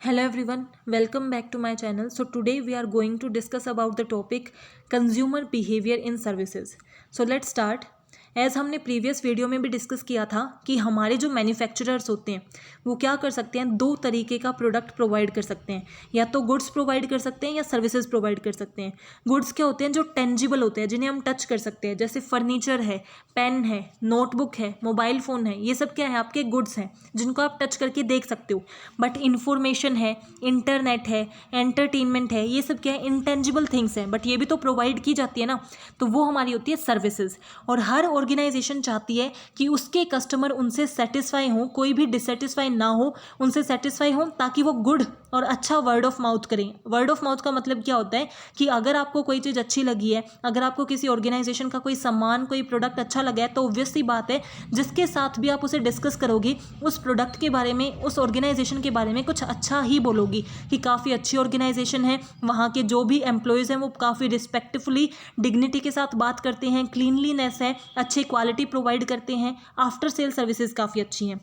Hello everyone, welcome back to my channel. So today we are going to discuss about the topic consumer behavior in services. So let's start. As हमने previous video में भी discuss किया था कि हमारे जो manufacturers होते हैं वो क्या कर सकते हैं, दो तरीके का प्रोडक्ट प्रोवाइड कर सकते हैं, या तो गुड्स प्रोवाइड कर सकते हैं या सर्विसेज प्रोवाइड कर सकते हैं। गुड्स क्या होते हैं, जो टेंजिबल होते हैं, जिन्हें हम टच कर सकते हैं, जैसे फर्नीचर है, पेन है, नोटबुक है, मोबाइल फ़ोन है, ये सब क्या है, आपके गुड्स हैं जिनको आप टच करके देख सकते हो। बट इन्फॉर्मेशन है, इंटरनेट है, एंटरटेनमेंट है, ये सब क्या है, इंटेंजिबल थिंग्स हैं, बट ये भी तो प्रोवाइड की जाती है ना, तो वो हमारी होती है सर्विसेज। और हर ऑर्गेनाइजेशन चाहती है कि उसके कस्टमर उनसे सेटिस्फाई हों, कोई भी डिससेटिस्फाई ना हो, उनसे सेटिस्फाई हों, ताकि वो गुड और अच्छा वर्ड ऑफ माउथ करें। वर्ड ऑफ माउथ का मतलब क्या होता है कि अगर आपको कोई चीज़ अच्छी लगी है, अगर आपको किसी ऑर्गेनाइजेशन का कोई सामान, कोई प्रोडक्ट अच्छा लगा है, तो ऑब्वियस सी बात है जिसके साथ भी आप उसे डिस्कस करोगी उस प्रोडक्ट के बारे में, उस ऑर्गेनाइजेशन के बारे में कुछ अच्छा ही बोलोगी कि काफ़ी अच्छी ऑर्गेनाइजेशन है, वहाँ के जो भी एम्प्लॉयज़ हैं वो काफ़ी रिस्पेक्टफुली, डिग्निटी के साथ बात करते हैं, क्लीनलीनेस है, अच्छी क्वालिटी प्रोवाइड करते हैं, आफ्टर सेल सर्विसेज काफ़ी अच्छी हैं।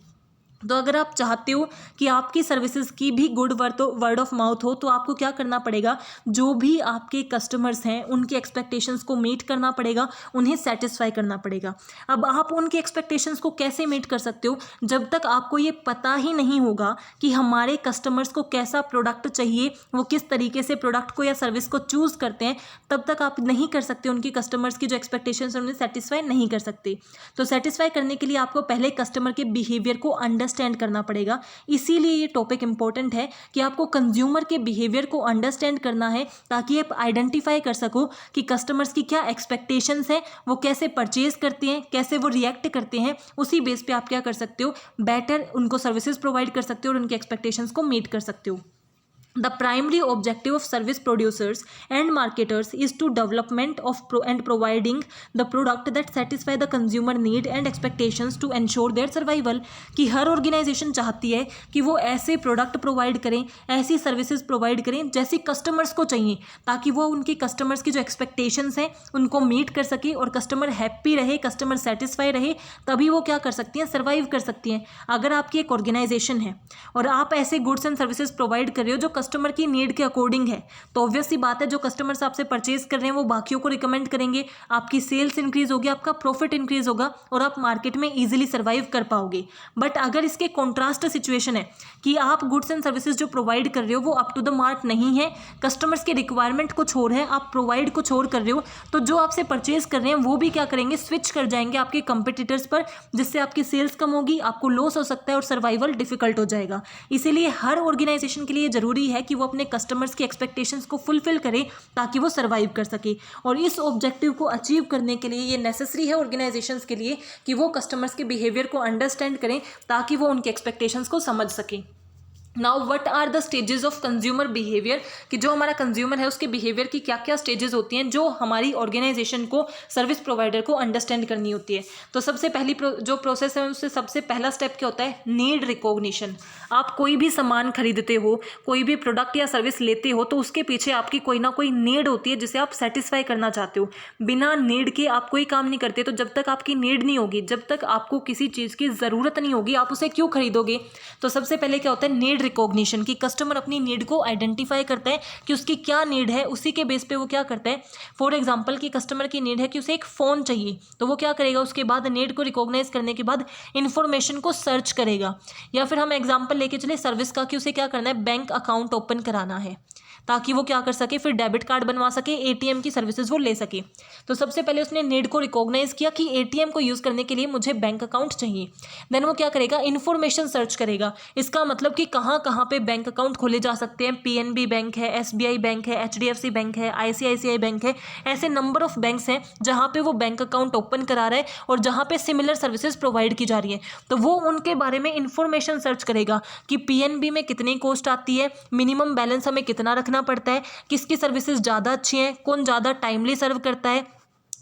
तो अगर आप चाहते हो कि आपकी सर्विसेज की भी गुड वर्ड ऑफ माउथ हो, तो आपको क्या करना पड़ेगा, जो भी आपके कस्टमर्स हैं उनके एक्सपेक्टेशंस को मीट करना पड़ेगा, उन्हें सेटिस्फाई करना पड़ेगा। अब आप उनके एक्सपेक्टेशंस को कैसे मीट कर सकते हो, जब तक आपको ये पता ही नहीं होगा कि हमारे कस्टमर्स को कैसा प्रोडक्ट चाहिए, वो किस तरीके से प्रोडक्ट को या सर्विस को चूज़ करते हैं, तब तक आप नहीं कर सकते, उनकी कस्टमर्स की जो एक्सपेक्टेशंस हैं उन्हें सेटिस्फाई नहीं कर सकते। तो सेटिस्फाई करने के लिए आपको पहले कस्टमर के बिहेवियर को अंडरस्टैंड करना पड़ेगा। इसीलिए ये टॉपिक इंपॉर्टेंट है कि आपको कंज्यूमर के बिहेवियर को अंडरस्टैंड करना है, ताकि आप आइडेंटिफाई कर सको कि कस्टमर्स की क्या एक्सपेक्टेशंस हैं, वो कैसे परचेज करते हैं, कैसे वो रिएक्ट करते हैं। उसी बेस पे आप क्या कर सकते हो, बेटर उनको सर्विसेज प्रोवाइड कर सकते हो और उनके एक्सपेक्टेशंस को मीट कर सकते हो। The primary objective of service producers and marketers is to development of and providing the product that satisfy the consumer need and expectations to ensure their survival। कि हर ऑर्गेनाइजेशन चाहती है कि वो ऐसे प्रोडक्ट प्रोवाइड करें, ऐसी सर्विसेज प्रोवाइड करें जैसी कस्टमर्स को चाहिए, ताकि वो उनके कस्टमर्स की जो एक्सपेक्टेशंस हैं उनको मीट कर सके और कस्टमर हैप्पी रहे, कस्टमर सेटिस्फाई रहे, तभी वो क्या कर सकती हैं, सर्वाइव कर सकती हैं। अगर आपकी एक ऑर्गेनाइजेशन है और आप ऐसे गुड्स एंड सर्विसेज प्रोवाइड कर रहे हो जो कस्टमर की नीड के अकॉर्डिंग है, तो ऑब्वियस सी बात है जो कस्टमर्स आपसे परचेज कर रहे हैं वो बाकियों को रिकमेंड करेंगे, आपकी सेल्स इंक्रीज होगी, आपका प्रॉफिट इंक्रीज होगा और आप मार्केट में इजीली सर्वाइव कर पाओगे। बट अगर इसके कॉन्ट्रास्ट सिचुएशन है कि आप गुड्स एंड सर्विसेज जो प्रोवाइड कर रहे हो वो अप टू द मार्क नहीं है, कस्टमर्स की रिक्वायरमेंट कुछ और है, आप प्रोवाइड कुछ और कर रहे हो, तो जो आपसे परचेज कर रहे हैं वो भी क्या करेंगे, स्विच कर जाएंगे आपके कंपिटिटर्स पर, जिससे आपकी सेल्स कम होगी, आपको लॉस हो सकता है और सर्वाइवल डिफिकल्ट हो जाएगा। इसीलिए हर ऑर्गेनाइजेशन के लिए ज़रूरी है कि वो अपने कस्टमर्स की एक्सपेक्टेशंस को फुलफिल करें, ताकि वो सर्वाइव कर सके। और इस ऑब्जेक्टिव को अचीव करने के लिए ये नेसेसरी है ऑर्गेनाइजेशंस के लिए कि वो कस्टमर्स के बिहेवियर को अंडरस्टैंड करें, ताकि वो उनके एक्सपेक्टेशंस को समझ सकें। Now what are the stages of consumer behaviour, कि जो हमारा कंज्यूमर है उसके बिहेवियर की क्या क्या स्टेजेस होती हैं जो हमारी ऑर्गेनाइजेशन को, सर्विस प्रोवाइडर को अंडरस्टैंड करनी होती है। तो सबसे पहली जो प्रोसेस है उससे सबसे पहला स्टेप क्या होता है, नीड रिकॉग्निशन। आप कोई भी सामान खरीदते हो, कोई भी प्रोडक्ट या सर्विस लेते हो, तो उसके पीछे आपकी कोई ना कोई नीड होती है जिसे आप सेटिस्फाई करना चाहते हो। बिना नीड के आप कोई काम नहीं करते। तो जब तक आपकी नीड नहीं होगी, जब तक आपको किसी चीज़ की ज़रूरत नहीं होगी, आप उसे क्यों खरीदोगे। तो सबसे पहले क्या होता है, नीड रिकॉग्निशन, की कस्टमर अपनी नीड को आइडेंटिफाई करता है कि उसकी क्या नीड है, उसी के बेस पे वो क्या करता है। फॉर एग्जांपल कि कस्टमर की नीड है कि उसे एक फ़ोन चाहिए, तो वो क्या करेगा, उसके बाद नीड को रिकॉग्नाइज करने के बाद इन्फॉर्मेशन को सर्च करेगा। या फिर हम एग्जांपल लेके चले सर्विस का, कि उसे क्या करना है, बैंक अकाउंट ओपन कराना है, ताकि वो क्या कर सके, फिर डेबिट कार्ड बनवा सके, एटीएम की सर्विसेज वो ले सके। तो सबसे पहले उसने नीड को रिकॉग्नाइज किया कि एटीएम को यूज़ करने के लिए मुझे बैंक अकाउंट चाहिए। देन वो क्या करेगा, इन्फॉर्मेशन सर्च करेगा। इसका मतलब कि कहाँ कहाँ पे बैंक अकाउंट खोले जा सकते हैं। पीएनबी बैंक है, एसबीआई बैंक है, एचडीएफसी बैंक है, आईसीआईसीआई बैंक है, ऐसे नंबर ऑफ बैंक्स हैं जहाँ पे वो बैंक अकाउंट ओपन करा रहा है और जहाँ पे सिमिलर सर्विसेज प्रोवाइड की जा रही है। तो वो उनके बारे में इंफॉर्मेशन सर्च करेगा कि पीएनबी में कितनी कॉस्ट आती है, मिनिमम बैलेंस हमें कितना रखना पड़ता है, किसकी सर्विसेज ज़्यादा अच्छी हैं, कौन ज़्यादा टाइमली सर्व करता है,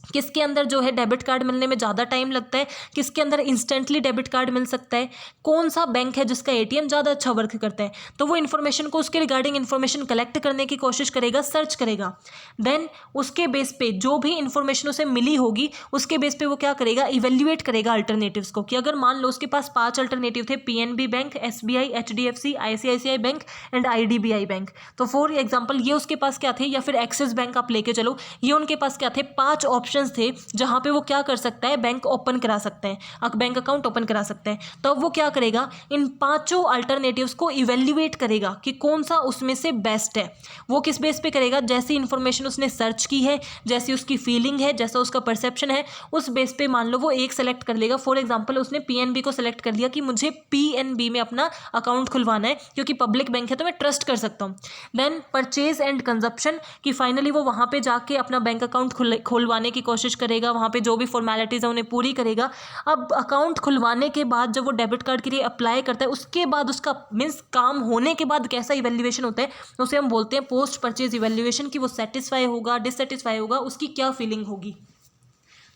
किसके अंदर जो है डेबिट कार्ड मिलने में ज़्यादा टाइम लगता है, किसके अंदर इंस्टेंटली डेबिट कार्ड मिल सकता है, कौन सा बैंक है जिसका एटीएम ज़्यादा अच्छा वर्क करता है। तो वो इन्फॉर्मेशन को, उसके रिगार्डिंग इन्फॉर्मेशन कलेक्ट करने की कोशिश करेगा, सर्च करेगा। देन उसके बेस पे जो भी इन्फॉर्मेशन उसे मिली होगी उसके बेस पे वो क्या करेगा, इवेल्युएट करेगा अल्टरनेटिव्स को। कि अगर मान लो उसके पास 5 अल्टरनेटिव थे, PNB bank, SBI, HDFC, ICICI bank and IDBI bank. तो फॉर एग्जाम्पल ये उसके पास क्या थे, या फिर एक्सिस बैंक आप लेके चलो, ये उनके पास क्या थे, 5 ऑप्शंस थे जहां पे वो क्या कर सकता है, बैंक ओपन करा सकते हैं, बैंक अकाउंट ओपन करा सकते हैं। तो अब वो क्या करेगा, इन 5 अल्टरनेटिव्स को इवेल्युएट करेगा कि कौन सा उसमें से बेस्ट है। वो किस बेस पे करेगा, जैसी इंफॉर्मेशन उसने सर्च की है, जैसी उसकी फीलिंग है, जैसा उसका परसेप्शन है, उस बेस पे मान लो वो एक सेलेक्ट कर लेगा। फॉर एग्जाम्पल उसने पीएनबी को सेलेक्ट कर लिया कि मुझे पीएनबी में अपना अकाउंट खुलवाना है क्योंकि पब्लिक बैंक है तो मैं ट्रस्ट कर सकता हूँ। देन परचेज एंड कंजप्शन, कि फाइनली वो वहाँ पे जाके अपना बैंक अकाउंट खुलवाने की कोशिश करेगा, वहाँ पे जो भी फॉर्मेलिटीज़ है उन्हें पूरी करेगा। अब अकाउंट खुलवाने के बाद जब वो डेबिट कार्ड के लिए अप्लाई करता है, उसके बाद उसका मीन्स काम होने के बाद कैसा इवेल्युएशन होता है, उसे हम बोलते हैं पोस्ट परचेज इवेल्युएशन। कि वो सेटिस्फाई होगा, डिससेटिस्फाई होगा, उसकी क्या फीलिंग होगी।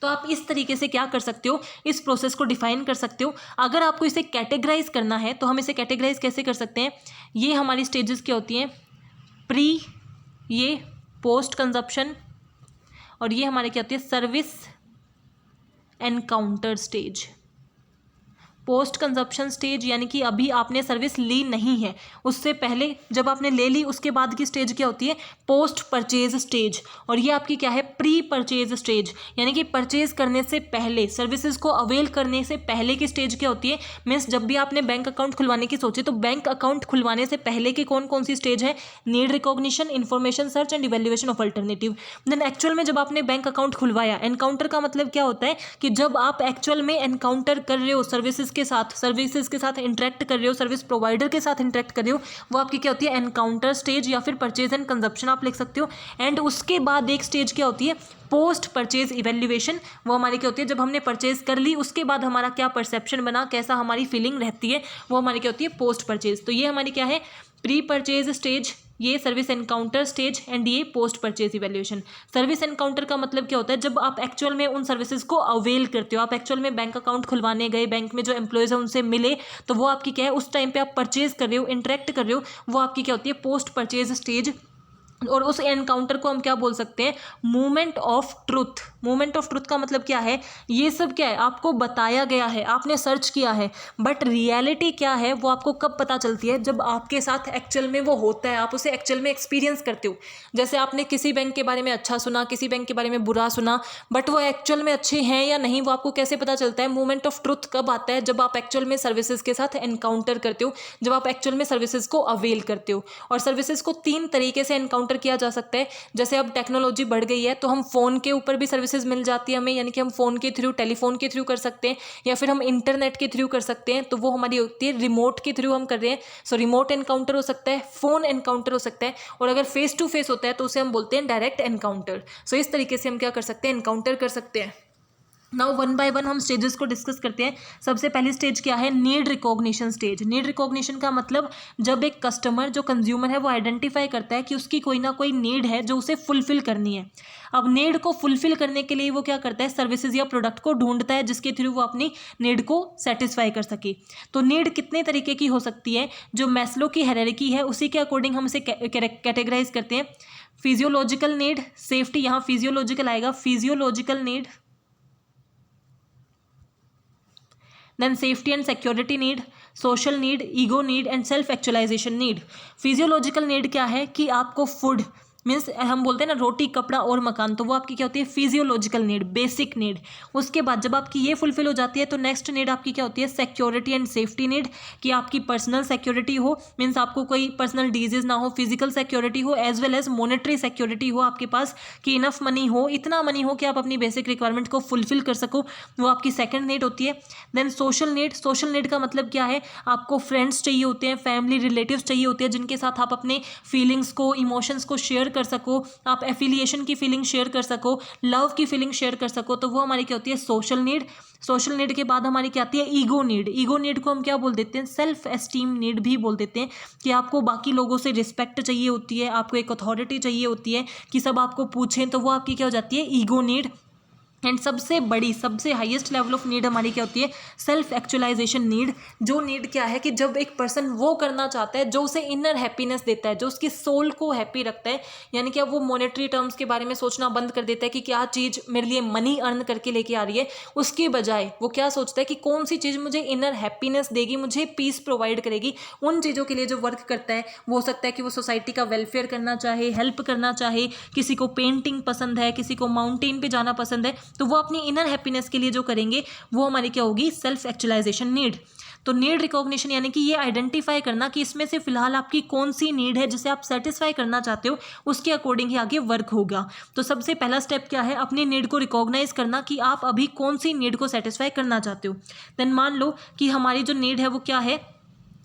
तो आप इस तरीके से क्या कर सकते हो, इस प्रोसेस को डिफाइन कर सकते हो। अगर आपको इसे कैटेगराइज करना है तो हम इसे कैटेगराइज कैसे कर सकते हैं, ये हमारी स्टेजेस क्या होती हैं, प्री, ये पोस्ट कंजप्शन, और ये हमारे क्या होती है, service encounter stage. Post consumption stage यानी कि अभी आपने सर्विस ली नहीं है, उससे पहले जब आपने ले ली उसके बाद की स्टेज क्या होती है, पोस्ट परचेज स्टेज। और ये आपकी क्या है, प्री परचेज स्टेज, यानी कि परचेज करने से पहले, सर्विसेज को अवेल करने से पहले की स्टेज क्या होती है। मीन्स जब भी आपने बैंक अकाउंट खुलवाने की सोची तो बैंक अकाउंट खुलवाने से पहले की कौन कौन सी स्टेज है, need recognition, information search and evaluation of alternative. Then actual में जब आपने बैंक अकाउंट खुलवाया, एनकाउंटर का मतलब क्या होता है कि जब आप एक्चुअल में एनकाउंटर कर रहे हो, सर्विसेज के साथ इंटरेक्ट कर रहे हो, सर्विस प्रोवाइडर के साथ इंटरेक्ट कर रहे हो, वो आपकी क्या होती है, एनकाउंटर स्टेज या फिर परचेज एंड कंजप्शन आप लिख सकते हो। एंड उसके बाद एक स्टेज क्या होती है, पोस्ट परचेज इवेल्युएशन। वो हमारी क्या होती है, जब हमने परचेज कर ली उसके बाद हमारा क्या परसेप्शन बना, कैसा हमारी फीलिंग रहती है, वो हमारी क्या होती है, पोस्ट परचेज। तो ये हमारी क्या है, प्री परचेज स्टेज, ये सर्विस एनकाउंटर स्टेज एंड ये post purchase evaluation. Service encounter का मतलब क्या होता है, जब आप एक्चुअल में उन सर्विसेज को अवेल करते हो, आप एक्चुअल में बैंक अकाउंट खुलवाने गए, बैंक में जो एम्प्लॉयज़ हैं उनसे मिले, तो वो आपकी क्या है, उस टाइम पे आप परचेज कर रहे हो, इंटरेक्ट कर रहे हो, वो आपकी क्या होती है, पोस्ट परचेज स्टेज। और उस एनकाउंटर को हम क्या बोल सकते हैं, movement of truth. Movement of truth का मतलब क्या है, ये सब क्या है, आपको बताया गया है, आपने सर्च किया है, बट रियलिटी क्या है वो आपको कब पता चलती है, जब आपके साथ एक्चुअल में वो होता है, आप उसे एक्चुअल में एक्सपीरियंस करते हो। जैसे आपने किसी बैंक के बारे में अच्छा सुना, किसी बैंक के बारे में बुरा सुना, बट वो एक्चुअल में अच्छे हैं या नहीं, वो आपको कैसे पता चलता है। मूवमेंट ऑफ ट्रुथ कब आता है, जब आप एक्चुअल में सर्विसेज के साथ एनकाउंटर करते हो, जब आप एक्चुअल में सर्विसेज को अवेल करते हो। और सर्विसेज को 3 तरीके से एनकाउंटर किया जा सकता है। जैसे अब टेक्नोलॉजी बढ़ गई है तो हम फोन के ऊपर भी सर्विसेज मिल जाती है हमें, यानी कि हम फोन के थ्रू, टेलीफोन के थ्रू कर सकते हैं, या फिर हम इंटरनेट के थ्रू कर सकते हैं, तो वो हमारी होती है रिमोट के थ्रू हम कर रहे हैं। सो रिमोट एनकाउंटर हो सकता है, फोन एनकाउंटर हो सकता है, और अगर फेस टू फेस होता है तो उसे हम बोलते हैं डायरेक्ट एनकाउंटर। सो इस तरीके से हम क्या कर सकते हैं, एनकाउंटर कर सकते हैं। नाउ 1 बाय 1 हम स्टेजेस को डिस्कस करते हैं। सबसे पहली स्टेज क्या है, need recognition stage. Need recognition का मतलब जब एक कस्टमर, जो कंज्यूमर है, वो आइडेंटिफाई करता है कि उसकी कोई ना कोई नीड है जो उसे फुलफिल करनी है। अब नीड को फुलफिल करने के लिए वो क्या करता है, सर्विसेज या प्रोडक्ट को ढूंढता है जिसके थ्रू वो अपनी नीड को सेटिस्फाई कर सके। तो नीड कितने तरीके की हो सकती है, जो मैस्लो की हायरार्की है उसी के अकॉर्डिंग हम इसे कैटेगराइज करते हैं। फिजियोलॉजिकल नीड, सेफ्टी, यहाँ फिजियोलॉजिकल आएगा, physiological need, then safety and security need, social need, ego need and self actualization need। Physiological need क्या है कि आपको फूड मीन्स हम बोलते हैं ना, रोटी, कपड़ा और मकान, तो वो आपकी क्या होती है, फिजियोलॉजिकल नीड, बेसिक नीड। उसके बाद जब आपकी ये फुलफिल हो जाती है तो नेक्स्ट नीड आपकी क्या होती है, सिक्योरिटी एंड सेफ्टी नीड, कि आपकी पर्सनल सिक्योरिटी हो, मीन्स आपको कोई पर्सनल डिजीज ना हो, फिजिकल सिक्योरिटी हो, as well as monetary security हो आपके पास, कि इनफ मनी हो, इतना मनी हो कि आप अपनी बेसिक रिक्वायरमेंट को फुलफिल कर सको, वो आपकी सेकंड नीड होती है। Then social need, social need का मतलब क्या है, आपको फ्रेंड्स चाहिए होते हैं, फैमिली रिलेटिव्स चाहिए होते हैं जिनके साथ आप अपने फीलिंग्स को, इमोशंस को शेयर कर सको, आप एफिलिएशन की फीलिंग शेयर कर सको, लव की फीलिंग शेयर कर सको, तो वो हमारी क्या होती है, सोशल नीड। सोशल नीड के बाद हमारी क्या आती है, ईगो नीड। ईगो नीड को हम क्या बोल देते हैं, सेल्फ एस्टीम नीड भी बोल देते हैं, कि आपको बाकी लोगों से रिस्पेक्ट चाहिए होती है, आपको एक अथॉरिटी चाहिए होती है कि सब आपको पूछें, तो वो आपकी क्या हो जाती है, ईगो नीड। एंड सबसे बड़ी, सबसे हाईएस्ट लेवल ऑफ नीड हमारी क्या होती है? Self actualisation need. जो नीड क्या है कि जब एक पर्सन वो करना चाहता है जो उसे इनर हैप्पीनेस देता है, जो उसकी सोल को हैप्पी रखता है, यानी कि अब वो मॉनेटरी टर्म्स के बारे में सोचना बंद कर देता है कि क्या चीज़ मेरे लिए मनी अर्न करके लेके आ रही है, उसकी बजाय वो क्या सोचता है कि कौन सी चीज़ मुझे इनर हैप्पीनेस देगी, मुझे पीस प्रोवाइड करेगी। उन चीज़ों के लिए जो वर्क करता है वो हो सकता है कि वो सोसाइटी का वेलफेयर करना चाहे, हेल्प करना चाहे, किसी को पेंटिंग पसंद है, किसी को माउंटेन पे जाना पसंद है, तो वो अपनी इनर हैप्पीनेस के लिए जो करेंगे वो हमारी क्या होगी? Self actualisation need. तो नीड रिकॉग्निशन यानी कि ये आइडेंटिफाई करना कि इसमें से फिलहाल आपकी कौन सी नीड है जिसे आप सेटिस्फाई करना चाहते हो, उसके अकॉर्डिंग ही आगे वर्क होगा। तो सबसे पहला स्टेप क्या है? अपनी नीड को रिकॉग्नाइज करना कि आप अभी कौन सी नीड को सेटिस्फाई करना चाहते हो। देन मान लो कि हमारी जो नीड है वो क्या है?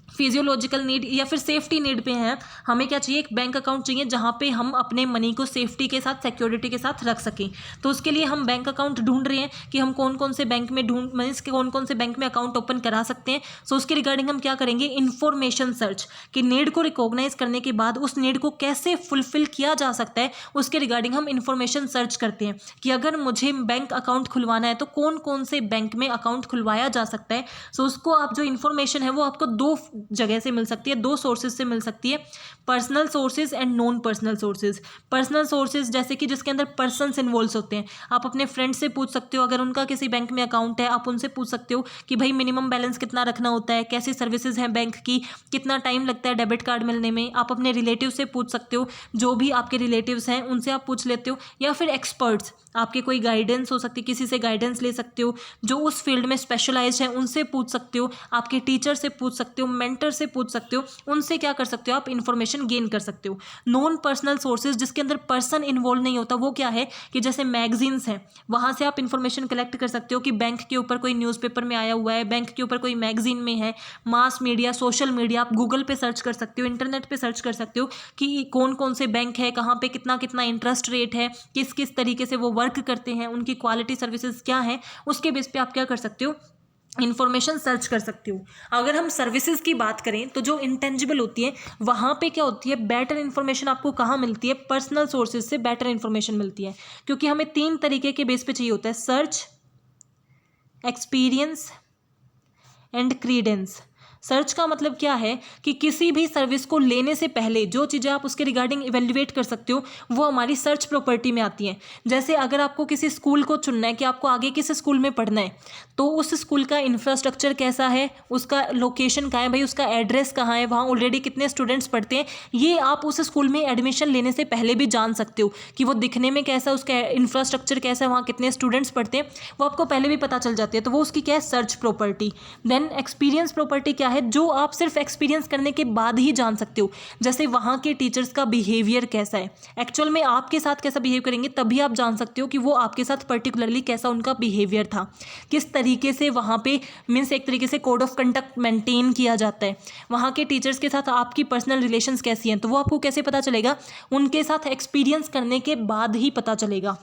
फिजियोलॉजिकल नीड या फिर सेफ्टी नीड पे हैं। हमें क्या चाहिए? एक बैंक अकाउंट चाहिए जहाँ पे हम अपने मनी को सेफ्टी के साथ, सिक्योरिटी के साथ रख सकें। तो उसके लिए हम बैंक अकाउंट ढूंढ रहे हैं कि हम कौन कौन से बैंक में मीन्स कौन कौन से बैंक में अकाउंट ओपन करा सकते हैं। सो उसके रिगार्डिंग हम क्या करेंगे? इन्फॉर्मेशन सर्च, कि नीड को रिकॉग्नाइज करने के बाद उस नीड को कैसे फुलफिल किया जा सकता है, उसके रिगार्डिंग हम इन्फॉर्मेशन सर्च करते हैं कि अगर मुझे बैंक अकाउंट खुलवाना है तो कौन कौन से बैंक में अकाउंट खुलवाया जा सकता है। सो उसको आप जो इन्फॉर्मेशन है वो आपको दो जगह से मिल सकती है, दो सोर्सेज से मिल सकती है, personal sources and non personal sources. Personal sources जैसे कि जिसके अंदर पर्सन्स इन्वॉल्व होते हैं। आप अपने फ्रेंड से पूछ सकते हो, अगर उनका किसी बैंक में अकाउंट है आप उनसे पूछ सकते हो कि भाई मिनिमम बैलेंस कितना रखना होता है, कैसी सर्विसेज हैं बैंक की, कितना टाइम लगता है डेबिट कार्ड मिलने में। आप अपने रिलेटिव से पूछ सकते हो, जो भी आपके रिलेटिव्स हैं उनसे आप पूछ लेते हो, या फिर एक्सपर्ट्स, आपके कोई गाइडेंस हो सकती है, किसी से गाइडेंस ले सकते हो जो उस फील्ड में स्पेशलाइज्ड है, उनसे पूछ सकते हो, आपके टीचर से पूछ सकते हो, मेंटर से पूछ सकते हो। उनसे क्या कर सकते हो? आप इन्फॉर्मेशन गेन कर सकते हो। नॉन पर्सनल सोर्सेज जिसके अंदर पर्सन इन्वॉल्व नहीं होता, वो क्या है कि जैसे मैगजीन्स हैं, वहाँ से आप इन्फॉर्मेशन कलेक्ट कर सकते हो कि बैंक के ऊपर कोई न्यूज़पेपर में आया हुआ है, बैंक के ऊपर कोई मैगजीन में है। मास मीडिया, सोशल मीडिया, आप गूगल पे सर्च कर सकते हो, इंटरनेट पे सर्च कर सकते हो कि कौन कौन से बैंक है, कहाँ पे कितना कितना इंटरेस्ट रेट है, किस किस तरीके से वो वर्क करते हैं, उनकी क्वालिटी सर्विसेज क्या है, उसके बेस पे आप क्या कर सकते हो? इन्फॉर्मेशन सर्च कर सकते हो। अगर हम सर्विसेज की बात करें तो जो इंटेंजिबल होती है वहाँ पे क्या होती है? बेटर इन्फॉर्मेशन आपको कहाँ मिलती है? पर्सनल सोर्सेज से बेटर इन्फॉर्मेशन मिलती है, क्योंकि हमें 3 तरीके के बेस पे चाहिए होता है: search, experience and credence. Search का मतलब क्या है कि किसी भी सर्विस को लेने से पहले जो चीज़ें आप उसके रिगार्डिंग इवेल्युएट कर सकते हो वो हमारी सर्च प्रॉपर्टी में आती हैं। जैसे अगर आपको किसी स्कूल को चुनना है कि आपको आगे किस स्कूल में पढ़ना है, तो उस स्कूल का इंफ्रास्ट्रक्चर कैसा है, उसका लोकेशन कहाँ है, भाई उसका एड्रेस कहाँ है, वहाँ ऑलरेडी कितने स्टूडेंट्स पढ़ते हैं, ये आप उस स्कूल में एडमिशन लेने से पहले भी जान सकते हो कि वो दिखने में कैसा, उसका इंफ्रास्ट्रक्चर कैसा है, वहाँ कितने स्टूडेंट्स पढ़ते हैं, वो आपको पहले भी पता चल जाती है। तो वो उसकी क्या है? Search property. Then experience property क्या है? जो आप सिर्फ एक्सपीरियंस करने के बाद ही जान सकते हो। जैसे वहाँ के टीचर्स का बिहेवियर कैसा है, एक्चुअल में आपके साथ कैसा बिहेव करेंगे, तभी आप जान सकते हो कि वो आपके साथ पर्टिकुलरली कैसा उनका बिहेवियर था, किस तरीके से वहाँ पे मीन्स एक तरीके से कोड ऑफ कंडक्ट मेंटेन किया जाता है, वहाँ के टीचर्स के साथ आपकी पर्सनल रिलेशंस कैसी हैं। तो वो आपको कैसे पता चलेगा? उनके साथ एक्सपीरियंस करने के बाद ही पता चलेगा।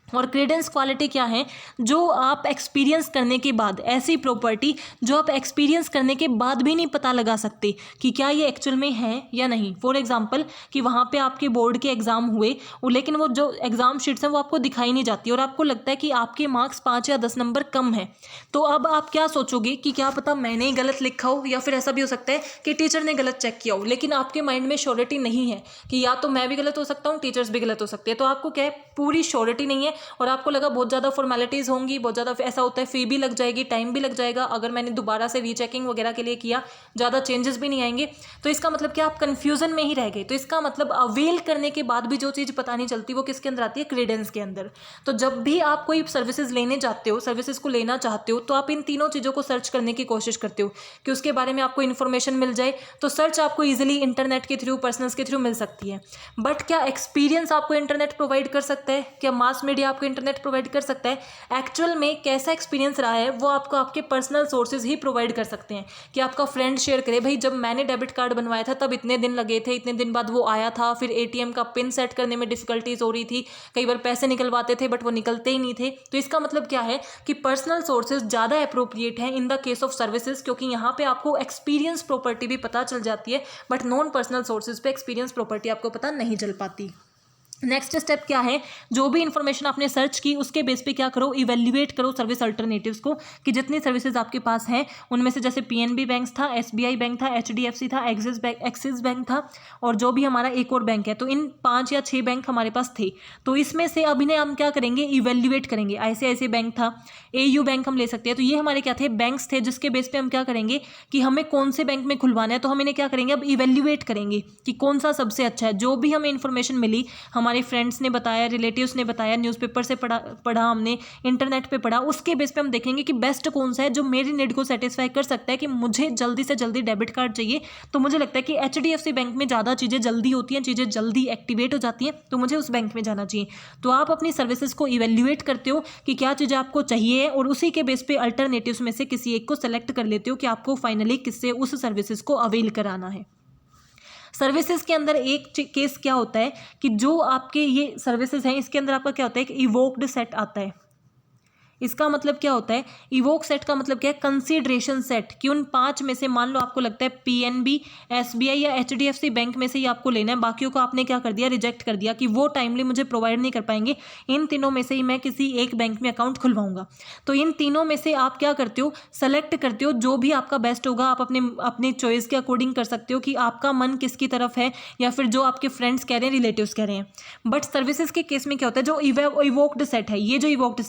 और क्रेडेंस क्वालिटी क्या है? जो आप एक्सपीरियंस करने के बाद, ऐसी प्रॉपर्टी जो आप एक्सपीरियंस करने के बाद भी नहीं पता लगा सकते कि क्या ये एक्चुअल में है या नहीं। फॉर एग्जांपल कि वहाँ पे आपके बोर्ड के एग्ज़ाम हुए लेकिन वो जो एग्ज़ाम शीट्स हैं वो आपको दिखाई नहीं जाती और आपको लगता है कि आपके मार्क्स 5 या 10 नंबर कम है। तो अब आप क्या सोचोगे कि क्या पता मैंने ही गलत लिखा हो, या फिर ऐसा भी हो सकता है कि टीचर ने गलत चेक किया हो, लेकिन आपके माइंड में श्योरिटी नहीं है कि या तो मैं भी गलत हो सकता हूँ, टीचर्स भी गलत हो सकते हैं। तो आपको क्या है? पूरी श्योरिटी नहीं है और आपको लगा बहुत ज़्यादा फॉर्मेलिटीज़ होंगी, बहुत ज़्यादा ऐसा होता है फ़ी भी लग जाएगी, टाइम भी लग जाएगा, अगर मैंने दोबारा से रीचेकिंग वगैरह के लिए किया ज़्यादा चेंजेस भी नहीं आएंगे। तो इसका मतलब क्या? आप कन्फ्यूज़न में ही रह गए। तो इसका मतलब अवेल करने के बाद भी जो चीज़ पता नहीं चलती वो किसके अंदर आती है? क्रेडेंस के अंदर। तो जब भी आप कोई सर्विसेज लेने जाते हो, सर्विसेज को लेना चाहते हो, तो आप इन तीनों चीज़ों को सर्च करने की कोशिश करते हो कि उसके बारे में आपको इन्फॉर्मेशन मिल जाए। तो सर्च आपको ईजिली इंटरनेट के थ्रू, पर्सनल्स के थ्रू मिल सकती है। बट क्या एक्सपीरियंस आपको इंटरनेट प्रोवाइड कर सकता है? क्या मास मीडिया आपको इंटरनेट प्रोवाइड कर सकता है? एक्चुअल में कैसा एक्सपीरियंस रहा है वो आपको आपके पर्सनल सोर्सेज ही प्रोवाइड कर सकते हैं। कि आपका फ्रेंड शेयर करे, भाई जब मैंने डेबिट कार्ड बनवाया था तब इतने दिन लगे थे, इतने दिन बाद वो आया था, फिर एटीएम का पिन सेट करने में डिफिकल्टीज हो रही थी, कई बार पैसे निकलवाते थे बट वो निकलते ही नहीं थे। तो इसका मतलब क्या है कि पर्सनल सोर्सेज ज़्यादा अप्रोप्रिएट हैं in the case of services, क्योंकि यहाँ पे आपको एक्सपीरियंस प्रॉपर्टी भी पता चल जाती है, बट नॉन पर्सनल सोर्सेज पे एक्सपीरियंस प्रॉपर्टी आपको पता नहीं चल पाती। नेक्स्ट स्टेप क्या है, जो भी इंफॉर्मेशन आपने सर्च की उसके बेस पे क्या करो, इवेल्युएट करो सर्विस अल्टरनेटिव्स को, कि जितनी सर्विसेज आपके पास हैं उनमें से जैसे पीएनबी बैंक था, एसबीआई बैंक था, एचडीएफसी था, एक्सिस बैंक था, और जो भी हमारा एक और बैंक है, तो इन 5 या 6 बैंक हमारे पास थे। तो इसमें से अब इन्हें हम क्या करेंगे, इवेल्युएट करेंगे। ICICI बैंक था, AU बैंक हम ले सकते हैं। तो ये हमारे क्या थे, बैंक्स थे, जिसके बेस पे हम क्या करेंगे कि हमें कौन से बैंक में खुलवाना है, तो हम इन्हें क्या करेंगे, अब इवेल्युएट करेंगे कि कौन सा सबसे अच्छा है। जो भी हमें इन्फॉर्मेशन मिली, हमारे फ्रेंड्स ने बताया, रिलेटिव्स ने बताया, न्यूज़पेपर से पढ़ा हमने, इंटरनेट पे पढ़ा, उसके बेस पे हम देखेंगे कि बेस्ट कौन सा है जो मेरी नीड को सेटिस्फाई कर सकता है, कि मुझे जल्दी से जल्दी डेबिट कार्ड चाहिए। तो मुझे लगता है कि HDFC बैंक में ज़्यादा चीज़ें जल्दी होती हैं, चीज़ें जल्दी एक्टिवेट हो जाती हैं, तो मुझे उस बैंक में जाना चाहिए। तो आप अपनी सर्विसेज को इवेल्युएट करते हो कि क्या चीज़ें आपको चाहिए, और उसी के बेस पे अल्टरनेटिव्स में से किसी एक को सेलेक्ट कर लेते हो कि आपको फाइनली किससे उस सर्विसेज को अवेल कराना है। सर्विसेज के अंदर एक केस क्या होता है कि जो आपके ये सर्विसेज हैं, इसके अंदर आपका क्या होता है, कि इवोक्ड सेट आता है। इसका मतलब क्या होता है, इवोक सेट का मतलब क्या है, कंसीडरेशन सेट, कि उन 5 में से मान लो आपको लगता है पीएनबी, एसबीआई या एचडीएफसी बैंक में से ही आपको लेना है, बाकियों को आपने क्या कर दिया, रिजेक्ट कर दिया कि वो टाइमली मुझे प्रोवाइड नहीं कर पाएंगे, इन तीनों में से ही मैं किसी एक बैंक में अकाउंट खुलवाऊंगा। तो इन तीनों में से आप क्या करते हो, सेलेक्ट करते हो जो भी आपका बेस्ट होगा। आप अपने चॉइस के अकॉर्डिंग कर सकते हो कि आपका मन किसकी तरफ है, या फिर जो आपके फ्रेंड्स कह रहे हैं, रिलेटिव्स कह रहे हैं। बट सर्विसेज के केस में क्या होता है, जो इवोक्ड सेट है, ये जो इवोक्ड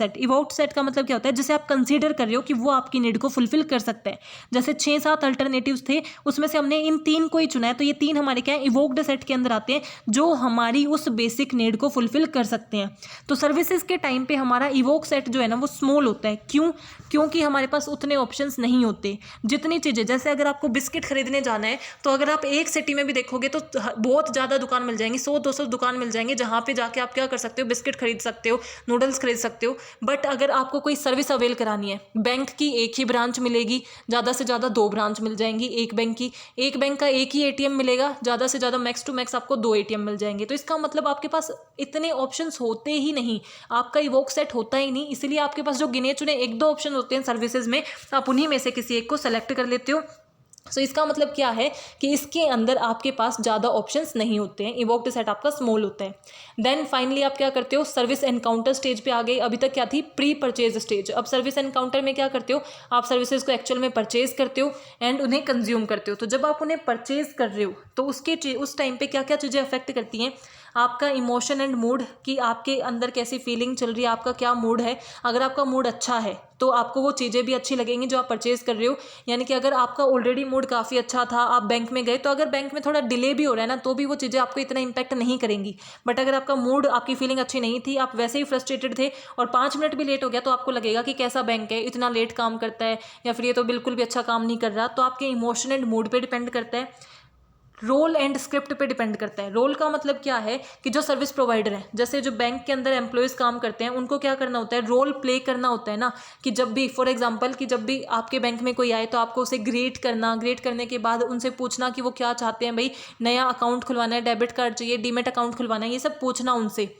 सेट का मतलब क्या होता है, जिसे आप कंसीडर कर रहे हो कि वो आपकी नीड को फुलफिल कर सकता है। जैसे 6-7 अल्टरनेटिव्स थे, उसमें से हमने इन 3 को ही चुना है, तो ये 3 हमारे क्या है, इवोक्ड सेट के अंदर आते हैं, जो हमारी उस बेसिक नीड को फुलफिल कर सकते हैं। तो सर्विसेज के टाइम पे हमारा इवोक सेट जो है ना, वो स्मॉल होता है। क्यों? क्योंकि हमारे पास उतने ऑप्शंस नहीं होते। जितनी चीज़ें, जैसे अगर आपको बिस्किट खरीदने जाना है, तो अगर आप एक सिटी में भी देखोगे तो बहुत ज़्यादा दुकान मिल जाएंगी, 100-200 दुकान मिल जाएंगे, जहाँ पे जाके आप क्या कर सकते हो, बिस्किट खरीद सकते हो, नूडल्स खरीद सकते हो। बट अगर आपको कोई सर्विस अवेल करानी है, बैंक की एक ही ब्रांच मिलेगी, ज़्यादा से ज़्यादा 2 ब्रांच मिल जाएंगी एक बैंक की, एक बैंक का एक ही ATM मिलेगा, ज़्यादा से ज़्यादा मैक्स टू मैक्स आपको 2 ATM मिल जाएंगे। तो इसका मतलब आपके पास इतने ऑप्शंस होते ही नहीं, आपका इवोक सेट होता ही नहीं। इसलिए आपके पास जो गिने चुने 1-2 ऑप्शन होते हैं सर्विसेज में, आप उन्हीं में से किसी एक को सेलेक्ट कर लेते हो। सो इसका मतलब क्या है कि इसके अंदर आपके पास ज़्यादा ऑप्शंस नहीं होते हैं, इवोक्ड सेट आपका स्मॉल होता है। देन फाइनली आप क्या करते हो, सर्विस एनकाउंटर स्टेज पे आ गए। अभी तक क्या थी, प्री परचेज स्टेज। अब सर्विस एनकाउंटर में क्या करते हो, आप सर्विसेज को एक्चुअल में परचेज करते हो एंड उन्हें कंज्यूम करते हो। तो जब आप उन्हें परचेज कर रहे हो, तो उस टाइम पे क्या क्या चीज़ें अफेक्ट करती हैं, आपका इमोशन एंड मूड, कि आपके अंदर कैसी फीलिंग चल रही है, आपका क्या मूड है। अगर आपका मूड अच्छा है तो आपको वो चीज़ें भी अच्छी लगेंगी जो आप परचेज कर रहे हो। यानी कि अगर आपका ऑलरेडी मूड काफ़ी अच्छा था, आप बैंक में गए, तो अगर बैंक में थोड़ा डिले भी हो रहा है ना, तो भी वो चीज़ें आपको इतना इंपैक्ट नहीं करेंगी। बट अगर आपका मूड, आपकी फीलिंग अच्छी नहीं थी, आप वैसे ही फ्रस्ट्रेटेड थे और 5 मिनट भी लेट हो गया, तो आपको लगेगा कि कैसा बैंक है, इतना लेट काम करता है, या फिर ये तो बिल्कुल भी अच्छा काम नहीं कर रहा। तो आपके इमोशन एंड मूड पे डिपेंड करता है, रोल एंड स्क्रिप्ट पे डिपेंड करता है। रोल का मतलब क्या है कि जो सर्विस प्रोवाइडर है, जैसे जो बैंक के अंदर एम्प्लॉयज काम करते हैं, उनको क्या करना होता है, रोल प्ले करना होता है ना। कि जब भी, फॉर एग्जांपल, कि जब भी आपके बैंक में कोई आए, तो आपको उसे ग्रेट करना, ग्रेट करने के बाद उनसे पूछना कि वो क्या चाहते हैं, भाई नया अकाउंट खुलवाना है, डेबिट कार्ड चाहिए, डीमेट अकाउंट खुलवाना है, ये सब पूछना उनसे।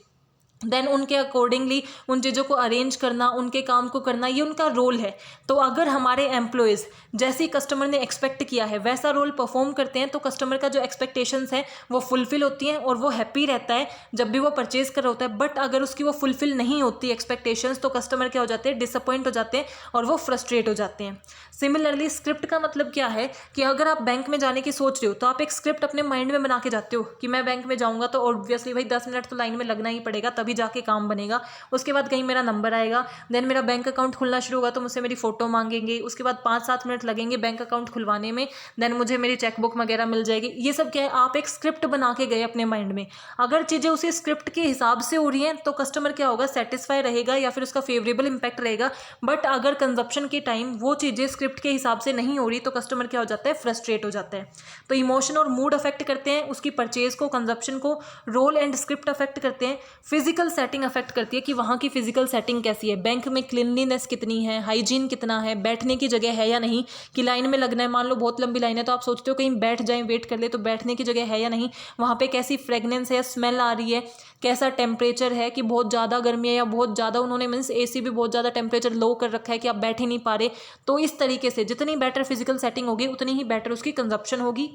देन उनके अकॉर्डिंगली उन चीज़ों को अरेंज करना, उनके काम को करना, ये उनका रोल है। तो अगर हमारे एम्प्लॉयज़ जैसे कस्टमर ने एक्सपेक्ट किया है वैसा रोल परफॉर्म करते हैं, तो कस्टमर का जो एक्सपेक्टेशंस है वो फुलफिल होती हैं और वो हैप्पी रहता है जब भी वो परचेज कर रहा होता है। बट अगर उसकी वो फुलफिल नहीं होती एक्सपेक्टेशंस, तो कस्टमर क्या हो जाते हैं, डिसअपॉइंट हो जाते हैं और वो फ्रस्ट्रेट हो जाते हैं। सिमिलरली स्क्रिप्ट का मतलब क्या है कि अगर आप बैंक में जाने की सोच रहे हो, तो आप एक स्क्रिप्ट अपने माइंड में बना के जाते हो कि मैं बैंक में जाऊँगा तो ऑब्वियसली भाई 10 मिनट तो लाइन में लगना ही पड़ेगा, तभी जाके काम बनेगा। उसके बाद कहीं मेरा नंबर आएगा, देन मेरा बैंक अकाउंट खुलना शुरू होगा, तो मुझसे मेरी फ़ोटो मांगेंगे, उसके बाद 5-7 मिनट लगेंगे बैंक अकाउंट खुलवाने में, देन मुझे मेरी चेकबुक वगैरह मिल जाएगी। ये सब क्या है, आप एक स्क्रिप्ट बना के गए अपने माइंड में। अगर चीज़ें उसी स्क्रिप्ट के हिसाब से हो रही हैं, तो कस्टमर क्या होगा, सेटिस्फाई रहेगा या फिर उसका फेवरेबल इंपैक्ट रहेगा। बट अगर कंजप्शन के टाइम वो चीज़ें स्क्रिप्ट के हिसाब से नहीं हो रही, तो कस्टमर क्या हो जाता है, फ्रस्ट्रेट हो जाता है। तो इमोशन और मूड अफेक्ट करते हैं उसकी परचेज को, कंजप्शन को। रोल एंड स्क्रिप्ट अफेक्ट करते हैं। फिजिकल सेटिंग अफेक्ट करती है कि वहाँ की फिजिकल सेटिंग कैसी है, बैंक में क्लीनलीनेस कितनी है, हाइजीन कितना है, बैठने की जगह है या नहीं, कि लाइन में लगना है, मान लो बहुत लंबी लाइन है, तो आप सोचते हो कहीं बैठ जाएं, वेट कर ले, तो बैठने की जगह है या नहीं, वहाँ पे कैसी फ्रेगनेंस है, स्मेल आ रही है, कैसा टेम्परेचर है, कि बहुत ज़्यादा गर्मी है या बहुत ज़्यादा उन्होंने मीन्स AC भी बहुत ज़्यादा टेम्परेचर लो कर रखा है कि आप बैठ ही नहीं पा रहे। तो इस तरीके से जितनी बेटर फिजिकल सेटिंग होगी, उतनी ही बेटर उसकी कंजप्शन होगी।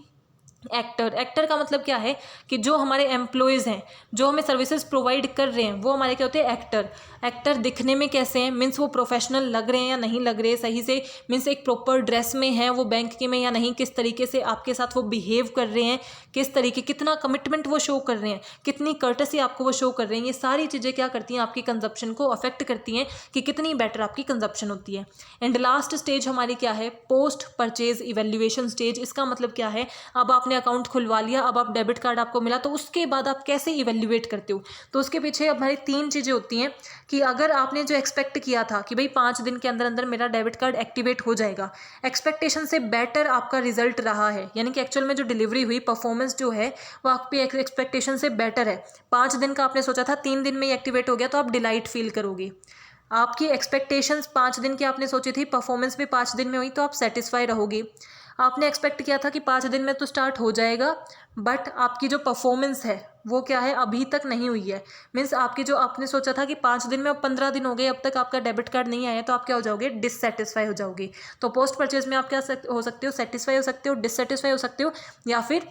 एक्टर का मतलब क्या है कि जो हमारे एम्प्लॉयज़ हैं, जो हमें सर्विसेज प्रोवाइड कर रहे हैं, वो हमारे क्या होते हैं, एक्टर दिखने में कैसे हैं, मीन्स वो प्रोफेशनल लग रहे हैं या नहीं लग रहे सही से, मीन्स एक प्रॉपर ड्रेस में हैं वो बैंक के में या नहीं, किस तरीके से आपके साथ वो बिहेव कर रहे हैं, किस तरीके, कितना कमिटमेंट वो शो कर रहे हैं, कितनी कर्टसी आपको वो शो कर रहे हैं। ये सारी चीज़ें क्या करती हैं, आपकी कंजप्शन को अफेक्ट करती हैं कि कितनी बेटर आपकी कंजप्शन होती है। एंड लास्ट स्टेज हमारी क्या है, पोस्ट परचेज इवेल्युएशन स्टेज। इसका मतलब क्या है, अब आपने अकाउंट खुलवा लिया, अब आप डेबिट कार्ड आपको मिला, तो उसके बाद आप कैसे इवेल्युएट करते हो। तो उसके पीछे अब हमारी 3 चीज़ें होती हैं कि अगर आपने जो एक्सपेक्ट किया था कि भाई 5 दिन के अंदर अंदर मेरा डेबिट कार्ड एक्टिवेट हो जाएगा, एक्सपेक्टेशन से बेटर आपका रिजल्ट रहा है, यानी कि एक्चुअल में जो डिलीवरी हुई, परफॉर्मेंस जो है वो आपकी एक्सपेक्टेशन से बेटर है। 5 दिन का आपने सोचा था, 3 दिन में ही एक्टिवेट हो गया, तो आप डिलाइट फील करोगे। आपकी एक्सपेक्टेशंस 5 दिन की आपने सोची थी, परफॉर्मेंस भी 5 दिन में हुई, तो आप सेटिस्फाई रहोगे। आपने एक्सपेक्ट किया था कि 5 दिन में तो स्टार्ट हो जाएगा, बट आपकी जो परफॉर्मेंस है वो क्या है, अभी तक नहीं हुई है। मीन्स आपकी जो आपने सोचा था कि 5 दिन में, अब 15 दिन हो गए, अब तक आपका डेबिट कार्ड नहीं आया, तो आप क्या हो जाओगे, डिससेटिस्फाई हो जाओगे। तो पोस्ट परचेज में आप क्या हो सकते हो, सेटिस्फाई हो सकते हो, डिससेटिस्फाई हो सकते हो, या फिर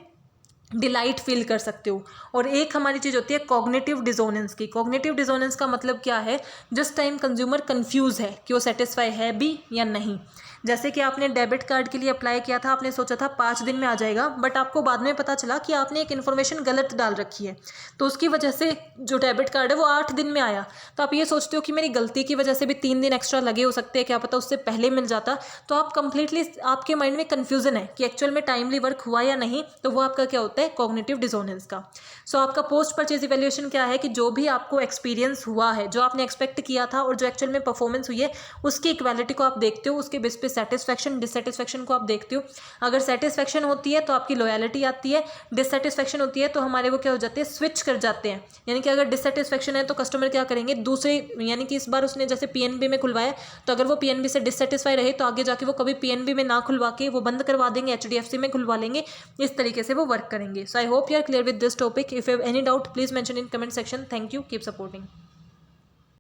डिलाइट फील कर सकते हो। और एक हमारी चीज़ होती है कॉग्निटिव डिसोनेंस की। कॉग्निटिव डिसोनेंस का मतलब क्या है, जिस टाइम कंज्यूमर कंफ्यूज है कि वो सेटिस्फाई है भी या नहीं। जैसे कि आपने डेबिट कार्ड के लिए अप्लाई किया था, आपने सोचा था 5 दिन में आ जाएगा, बट आपको बाद में पता चला कि आपने एक इन्फॉर्मेशन गलत डाल रखी है, तो उसकी वजह से जो डेबिट कार्ड है वो 8 दिन में आया। तो आप ये सोचते हो कि मेरी गलती की वजह से भी 3 दिन एक्स्ट्रा लगे हो सकते हैं, क्या पता उससे पहले मिल जाता। तो आप कंप्लीटली, आपके माइंड में कन्फ्यूजन है कि एक्चुअल में टाइमली वर्क हुआ या नहीं, तो वो आपका क्या होता है, कॉग्निटिव डिसोनेंस का। सो आपका पोस्ट परचेज इवैल्यूएशन क्या है कि जो भी आपको एक्सपीरियंस हुआ है, जो आपने एक्सपेक्ट किया था और जो एक्चुअल में परफॉर्मेंस हुई है, उसकी इक्वालिटी को आप देखते हो, उसके बेस पे सेटिस्फैक्शन डिससेटिस्फैक्शन को आप देखते हो। अगर सेटिस्फैक्शन होती है तो आपकी लॉयल्टी आती है, डिससेटिस्फैक्शन होती है तो हमारे वो क्या हो जाते हैं, स्विच कर जाते हैं। यानी कि अगर डिससेटिस्फैक्शन है तो कस्टमर क्या करेंगे, दूसरे, यानी कि इस बार उसने जैसे पीएनबी में खुलवाया, तो अगर वो पीएनबी से डिससेटिस्फाई रहे तो आगे जाके वो कभी पीएनबी में ना खुलवा के वो बंद करवा देंगे, एचडीएफसी में खुलवा लेंगे। इस तरीके से वो वर्क करेंगे। So I hope you are clear with this topic. If you have any doubt please mention in comment section. Thank you, keep supporting.